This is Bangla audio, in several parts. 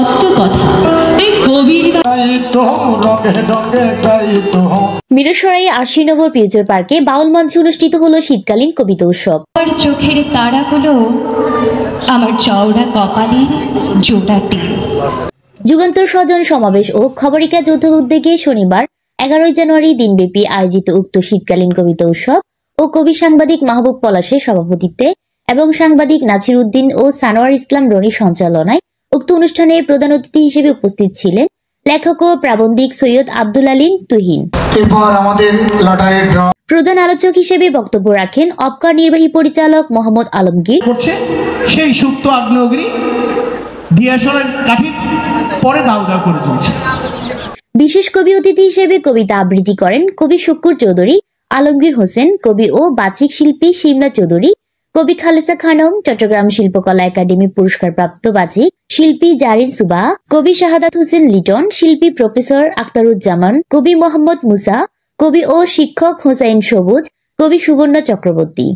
তত্ত্বকথা এই কবির মিরসরাই আরশিনগর ফিউচার পার্কে বাউল মঞ্চে অনুষ্ঠিত হলো শীতকালীন কবিতা উৎসব। আমার চোখের তারাগুলো আমার চওড়া কপালের জোড়াটি। যুগান্তর স্বজন সমাবেশ ও খবরিকা যৌথ উদ্যোগে শনিবার 11 জানুয়ারি দিনব্যাপী আয়োজিত উক্ত শীতকালীন কবিতা উৎসব ও কবি সাংবাদিক মাহবুব পলাশের সভাপতিত্বে এবং সাংবাদিক নাছির উদ্দিন ও সানোয়ার ইসলাম রনির সঞ্চালনায় উক্ত অনুষ্ঠানে প্রধান অতিথি হিসেবে উপস্থিত ছিলেন লেখক ও প্রাবন্ধিক সৈয়দ আব্দুল আলীম তুহিন। প্রধান আলোচক হিসেবে বক্তব্য রাখেন অবকার নির্বাহী পরিচালক মোহাম্মদ আলমগীর। সেই সুপ্ত আগ্নেয়গিরি দিয়াশরের কাঠির পরে দাউদাউ করে চলছে। বিশেষ কবি অতিথি হিসেবে কবিতা আবৃত্তি করেন কবি শুক্কুর চৌধুরী, আলমগীর হোসেন, কবি ও বাচিক শিল্পী শিমলা চৌধুরী, কবি খালেসা খানম, চট্টগ্রাম শিল্পকলা একাডেমি পুরস্কারপ্রাপ্ত বাচিক শিল্পী জারিন সুবাহ, কবি শাহাদাত হোসেন লিটন, শিল্পী প্রফেসর আখতারুজ্জামান, কবি মোহাম্মদ মুসা, কবি ও শিক্ষক হোসাইন সবুজ, কবি সুবর্ণ চক্রবর্তী।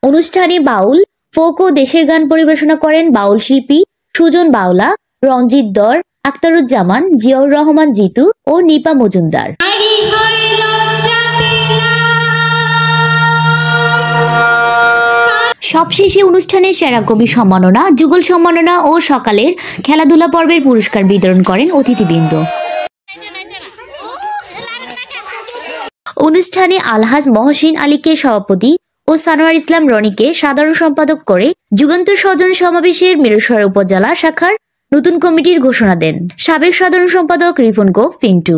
অনুষ্ঠানে বাউল, ফোক ও দেশের গান পরিবেশনা করেন বাউল শিল্পী সুজন বাউলা, রঞ্জিত দর, আখতারুজ্জামান, জিয়াউর রহমান জিতু ও নিপা মজুমদার। সবশেষে অনুষ্ঠানে সেরা কবি সম্মাননা, যুগল সম্মাননা ও সকালের খেলাধুলা পর্বের পুরস্কার বিতরণ করেন অতিথিবৃন্দ। অনুষ্ঠানে আলহাজ মহসিন আলীকে সভাপতি ও সানোয়ার ইসলাম রনিকে সাধারণ সম্পাদক করে যুগান্তর স্বজন সমাবেশের মিরসরাই উপজেলা শাখার নতুন কমিটির ঘোষণা দেন সাবেক সাধারণ সম্পাদক রিফন গোপ পিন্টু।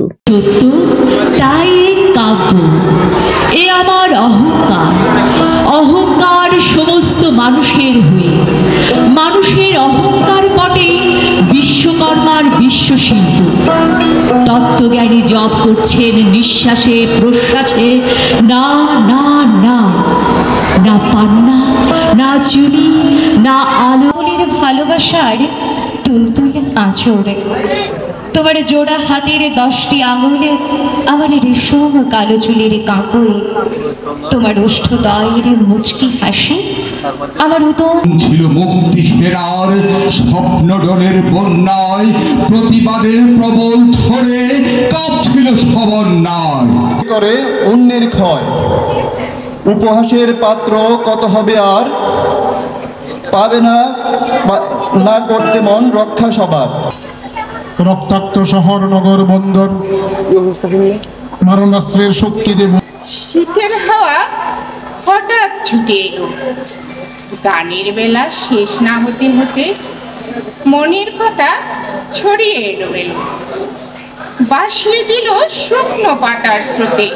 তাই কাব্য এ আমার অহংকার, অহংকার সমস্ত মানুষের হয়ে, মানুষের অহংকার বটে বিশ্বকর্মার বিশ্বশিল্প। তত্ত্বজ্ঞানী জপ করছেন নিঃশ্বাসে প্রশ্বাসে, না না না, না পান্না, না চুনি, না আলোর ভালোবাসার তুলতুল আঁচড়ে। তোমার জোড়া হাতের 10টি আঙুলে আমার রেশম কালো চুলের কাঁকই, তোমার ওষ্ঠদয়ের মুচকি হাসি আমার উদর ছিল মুক্তি সেনার স্বপ্নডলের বন্যায়, প্রতিবাদের প্রবল ধরে কাঁপছিল সমন্বয় করে অন্যের ক্ষয়। উপহাসের পাত্র কত হবে আর, পাবে না না করতে মন রক্ষা সবার। রক্তাক্ত শহর নগর বন্দর মারণাস্ত্রের শক্তি দেব। শীতের হাওয়া হঠাৎ ছুটে এলো, গানের বেলা শেষ না হতে হতে মনের কথা ছড়িয়ে এলো, ভাসিয়ে দিল শুকনো পাতার স্রোতে।